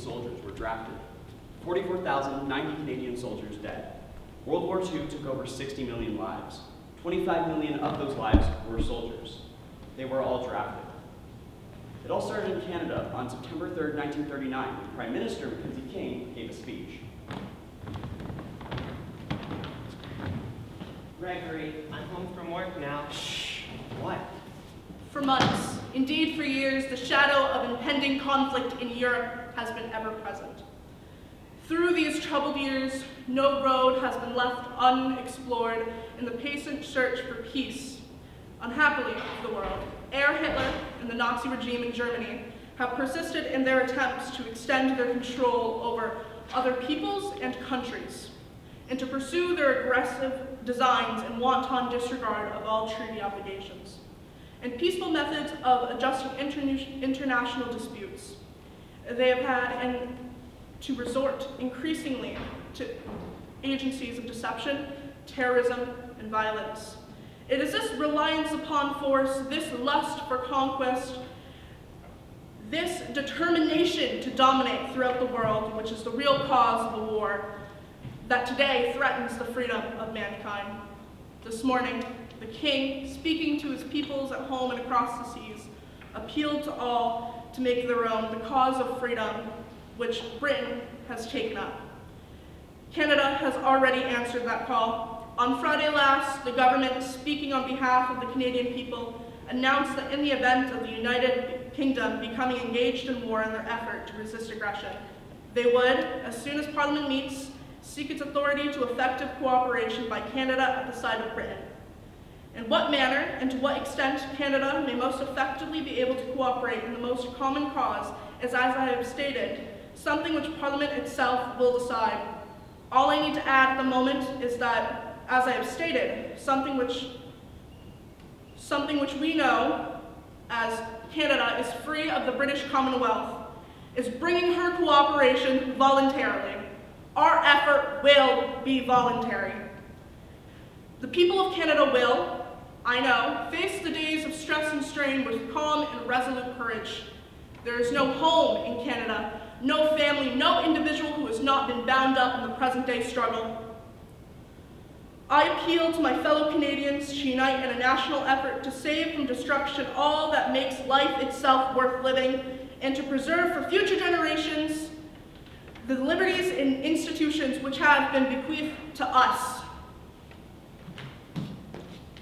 soldiers were drafted. 44,090 Canadian soldiers dead. World War II took over 60 million lives. 25 million of those lives were soldiers. They were all drafted. It all started in Canada on September 3rd, 1939, when Prime Minister Mackenzie King gave a speech. Gregory, I'm home from work now. Shh, what? For months, indeed for years, the shadow of impending conflict in Europe has been ever present. Through these troubled years, no road has been left unexplored in the patient search for peace. Unhappily, the world, ere Hitler and the Nazi regime in Germany have persisted in their attempts to extend their control over other peoples and countries, and to pursue their aggressive designs and wanton disregard of all treaty obligations, and peaceful methods of adjusting international disputes. They have had and to resort increasingly to agencies of deception, terrorism, and violence. It is this reliance upon force, this lust for conquest, this determination to dominate throughout the world, which is the real cause of the war, that today threatens the freedom of mankind. This morning, the King, speaking to his peoples at home and across the seas, appealed to all to make their own the cause of freedom, which Britain has taken up. Canada has already answered that call. On Friday last, the government, speaking on behalf of the Canadian people, announced that in the event of the United Kingdom becoming engaged in war in their effort to resist aggression, they would, as soon as Parliament meets, seek its authority to effective cooperation by Canada at the side of Britain. In what manner and to what extent Canada may most effectively be able to cooperate in the most common cause is, as I have stated, something which Parliament itself will decide. All I need to add at the moment is that, as I have stated, something which we know as Canada is free of the British Commonwealth is bringing her cooperation voluntarily. Our effort will be voluntary. The people of Canada will, I know, face the days of stress and strain with calm and resolute courage. There is no home in Canada, no family, no individual who has not been bound up in the present-day struggle. I appeal to my fellow Canadians to unite in a national effort to save from destruction all that makes life itself worth living, and to preserve for future generations the liberties and institutions which have been bequeathed to us.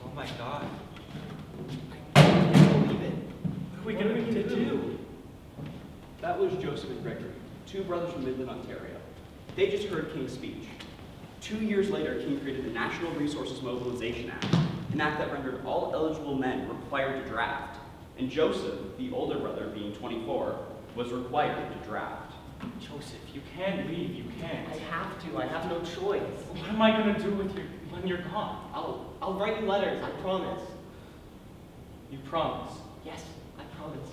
Oh my God. I can't believe it. What are we going to do? That was Joseph and Gregory, two brothers from Midland, Ontario. They just heard King's speech. 2 years later, King created the National Resources Mobilization Act, an act that rendered all eligible men required to draft. And Joseph, the older brother, being 24, was required to draft. Joseph, you can't leave, you can't. I have to, I have no choice. What am I gonna do with you when you're gone? I'll write you letters, I promise. You promise? Yes, I promise.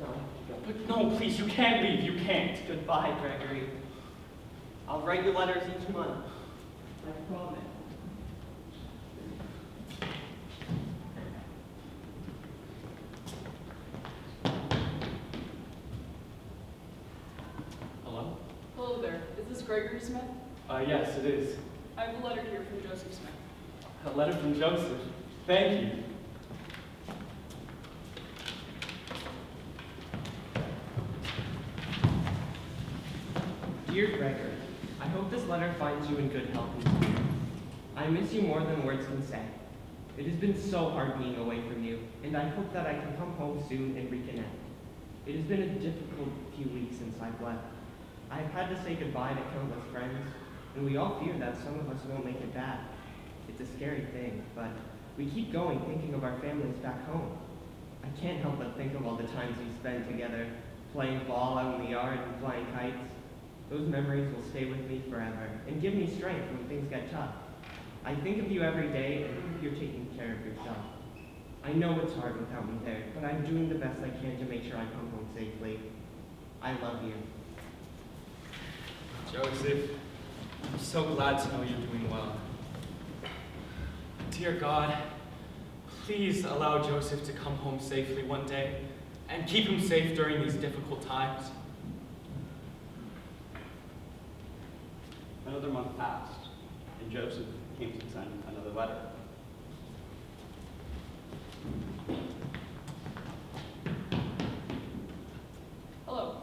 No, I have to go. But no, please, you can't leave, you can't. Goodbye, Gregory. I'll write you letters each month. I promise. Hello? Hello there. Is this Gregory Smith? Yes, it is. I have a letter here from Joseph Smith. A letter from Joseph. Thank you. Dear Gregory, I hope this letter finds you in good health and spirit. I miss you more than words can say. It has been so hard being away from you, and I hope that I can come home soon and reconnect. It has been a difficult few weeks since I've left. I have had to say goodbye to countless friends, and we all fear that some of us won't make it back. It's a scary thing, but we keep going thinking of our families back home. I can't help but think of all the times we spent together, playing ball out in the yard and flying kites. Those memories will stay with me forever and give me strength when things get tough. I think of you every day and hope you're taking care of yourself. I know it's hard without me there, but I'm doing the best I can to make sure I come home safely. I love you. Joseph, I'm so glad to know you're doing well. Dear God, please allow Joseph to come home safely one day and keep him safe during these difficult times. Another month passed, and Joseph came to send another letter. Hello.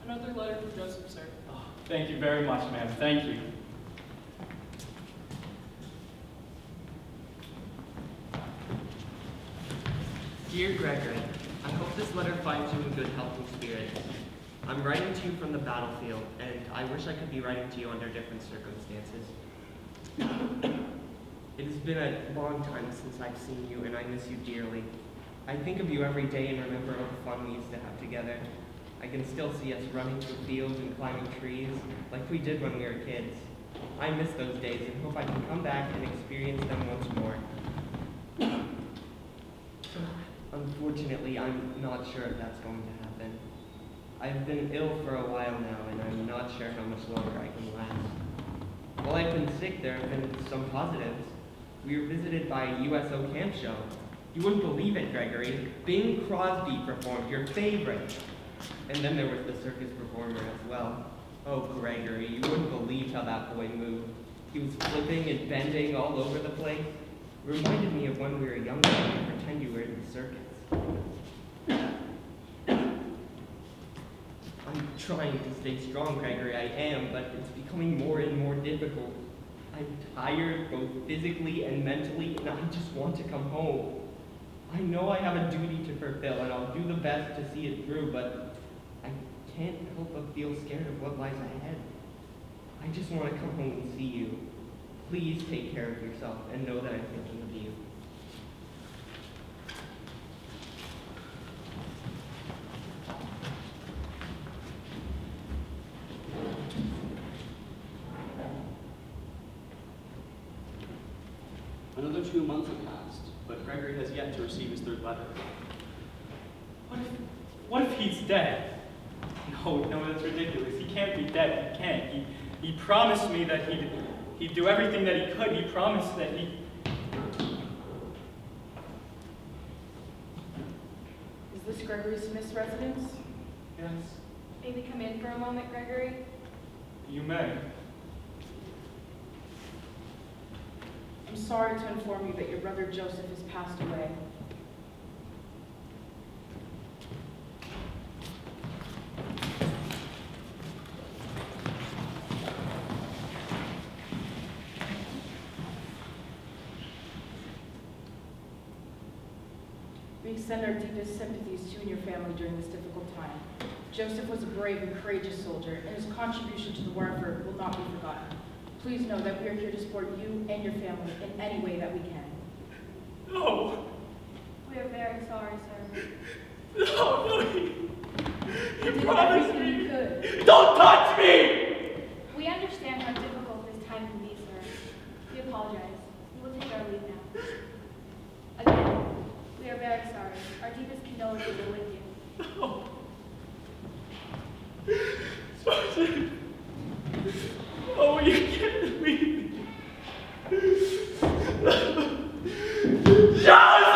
Another letter from Joseph, sir. Oh, thank you very much, ma'am. Thank you. Dear Gregory, I hope this letter finds you in good health and spirits. I'm writing to you from the battlefield, and I wish I could be writing to you under different circumstances. It has been a long time since I've seen you, and I miss you dearly. I think of you every day and remember all the fun we used to have together. I can still see us running through fields and climbing trees, like we did when we were kids. I miss those days and hope I can come back and experience them once more. Unfortunately, I'm not sure if that's going to happen. I've been ill for a while now, and I'm not sure how much longer I can last. While I've been sick, there have been some positives. We were visited by a USO camp show. You wouldn't believe it, Gregory. Bing Crosby performed, your favorite. And then there was the circus performer as well. Oh, Gregory, you wouldn't believe how that boy moved. He was flipping and bending all over the place. It reminded me of when we were younger and you pretend you were in the circus. I'm trying to stay strong, Gregory, I am, but it's becoming more and more difficult. I'm tired, both physically and mentally, and I just want to come home. I know I have a duty to fulfill, and I'll do the best to see it through, but I can't help but feel scared of what lies ahead. I just want to come home and see you. Please take care of yourself and know that I'm thinking of you. Another 2 months have passed, but Gregory has yet to receive his third letter. What if he's dead? No, that's ridiculous. He can't be dead. He can't. He promised me that he'd do everything that he could. He promised that he... Is this Gregory Smith's residence? Yes, May we come in for a moment, Gregory? you may. I'm sorry to inform you that your brother Joseph has passed away. We extend our deepest sympathies to you and your family during this difficult time. Joseph was a brave and courageous soldier, and his contribution to the war effort will not be forgotten. Please know that we are here to support you and your family in any way that we can. No! We are very sorry, sir. No, he You did promised everything you me! could. Don't touch me! We understand how difficult this time can be, sir. We apologize. We will take our leave now. Again, we are very sorry. Our deepest condolences are with you. No. Joseph! Oh, you can't leave me. Joseph!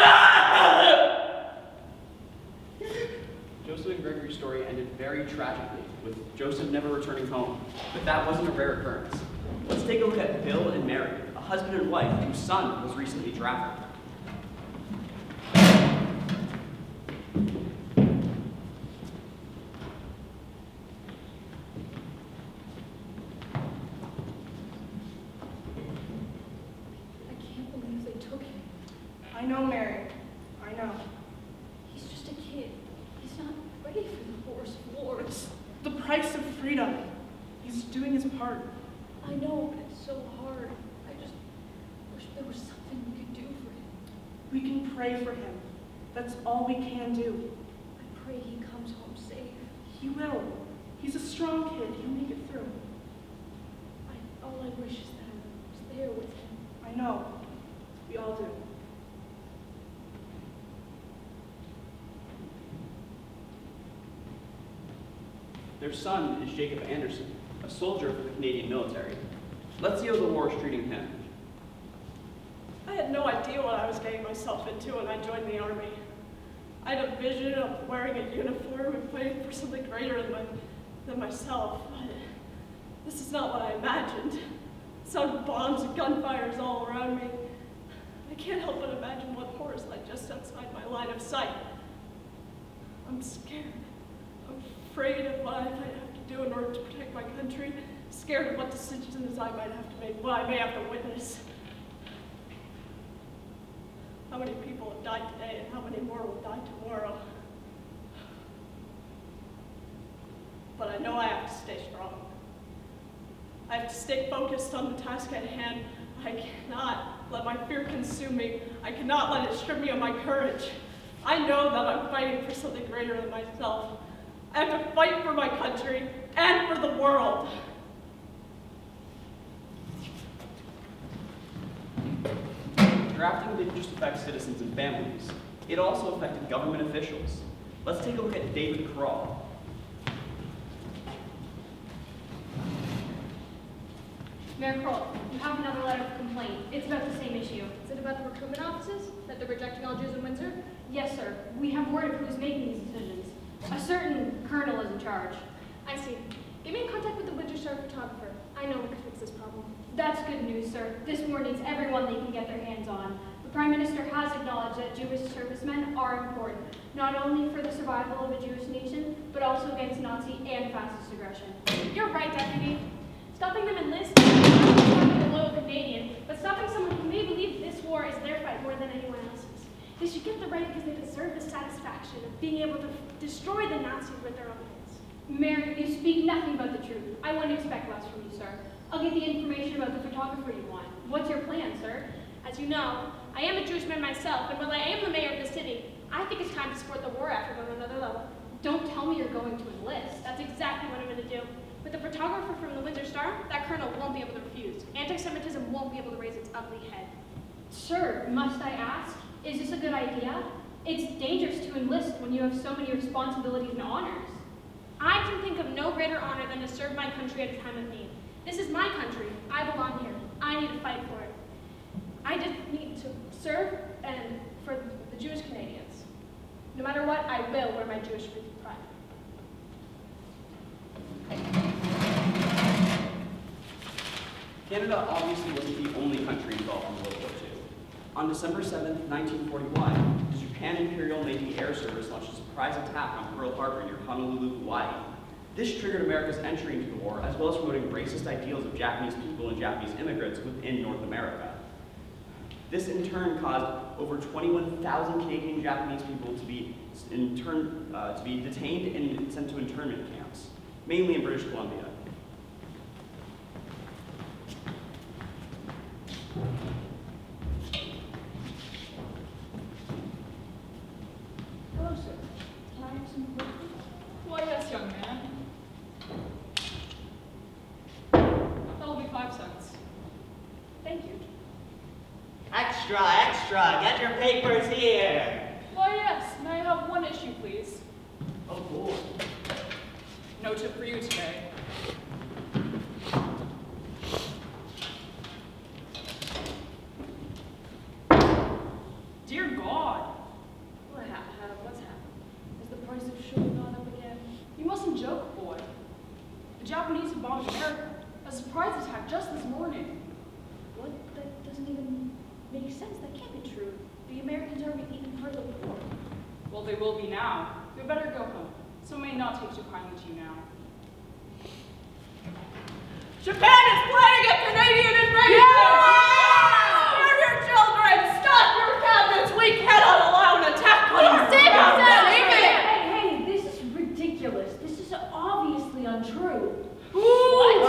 Joseph and Gregory's story ended very tragically, with Joseph never returning home. But that wasn't a rare occurrence. Let's take a look at Bill and Mary, a husband and wife whose son was recently drafted. I can't believe they took him. I know, Mary. I know. He's just a kid. He's not ready for the horse wars. The price of freedom. He's doing his part. I know, but it's so hard. I just wish there was something we could do for him. We can pray for him. That's all we can do. I pray he comes home safe. He will. He's a strong kid. He'll make it through. All I wish is that I was there with him. I know. We all do. Their son is Jacob Anderson, a soldier for the Canadian military. Let's see how the war is treating him. I had no idea what I was getting myself into when I joined the Army. I had a vision of wearing a uniform and fighting for something greater than myself. This is not what I imagined. Sound of bombs and gunfires all around me. I can't help but imagine what horrors lie just outside my line of sight. I'm scared. I'm afraid of what I might have to do in order to protect my country. Scared of what decisions I might have to make, what I may have to witness. How many people have died today and how many more will die tomorrow? But I know I have to stay strong. I have to stay focused on the task at hand. I cannot let my fear consume me. I cannot let it strip me of my courage. I know that I'm fighting for something greater than myself. I have to fight for my country and for the world. Drafting didn't just affect citizens and families. It also affected government officials. Let's take a look at David Carall. Mayor Kroll, you have another letter of complaint. It's about the same issue. Is it about the recruitment offices? That they're rejecting all Jews in Windsor? Yes, sir. We have word of who's making these decisions. A certain colonel is in charge. I see. Get me in contact with the Windsor Star photographer. I know we can fix this problem. That's good news, sir. This war needs everyone they can get their hands on. The Prime Minister has acknowledged that Jewish servicemen are important, not only for the survival of a Jewish nation, but also against Nazi and fascist aggression. You're right, Deputy. Stopping them enlisting is not stopping a loyal Canadian, but stopping someone who may believe this war is their fight more than anyone else's. They should get the right because they deserve the satisfaction of being able to destroy the Nazis with their own hands. Mayor, you speak nothing but the truth. I wouldn't expect less from you, sir. I'll get the information about the photographer you want. What's your plan, sir? As you know, I am a Jewish man myself, and while I am the mayor of the city, I think it's time to support the war effort on another level. Don't tell me you're going to enlist. That's exactly what I'm going to do. With the photographer from the Windsor Star, that colonel won't be able to refuse. Anti-Semitism won't be able to raise its ugly head. Sir, must I ask, is this a good idea? It's dangerous to enlist when you have so many responsibilities and honors. I can think of no greater honor than to serve my country at a time of need. This is my country. I belong here. I need to fight for it. I just need to serve and for the Jewish Canadians. No matter what, I will wear my Jewish pride. Canada obviously wasn't the only country involved in World War II. On December 7, 1941, the Japan Imperial Navy Air Service launched a surprise attack on Pearl Harbor near Honolulu, Hawaii. This triggered America's entry into the war, as well as promoting racist ideals of Japanese people and Japanese immigrants within North America. This in turn caused over 21,000 Canadian and Japanese people to be detained and sent to internment camps, mainly in British Columbia. Hello, sir. Can I have some coffee? Why, yes, young man. That'll be 5 cents. Thank you. Extra, extra, get your papers here. Why, yes. May I have one issue, please? Oh, boy. No tip for you today. Dear God. What's happened? Is the price of sugar gone up again? You mustn't joke, boy. The Japanese have bombed America. A surprise attack just this morning. What? That doesn't even make sense. That can't be true. The Americans aren't even part of the war. Well, they will be now. We better go home. Some may not take too kindly to you now. Japan is planning a Canadian invasion! Spare your children! Stop your cabinets! We cannot allow an attack on our Hey, this is ridiculous. This is obviously untrue. Foolish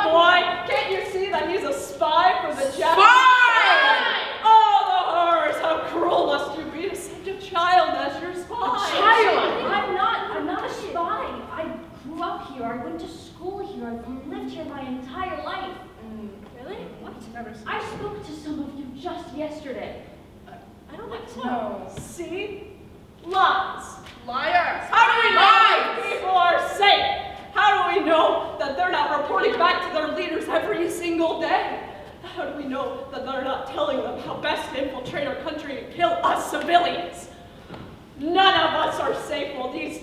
boy! Can't you see that he's a spy for the Japanese? Oh, the horrors! How cruel must you be to send a child as your spy? I'm not a spy. I grew up here. I went to school here. I've lived here my entire life. Really? What? Never seen. I spoke to some of you just yesterday. I don't like to No. See? Lies. Liars. How do we know these people are safe? How do we know that they're not reporting back to their leaders every single day? How do we know that they're not telling them how best to infiltrate our country and kill us civilians? None of us are safe while these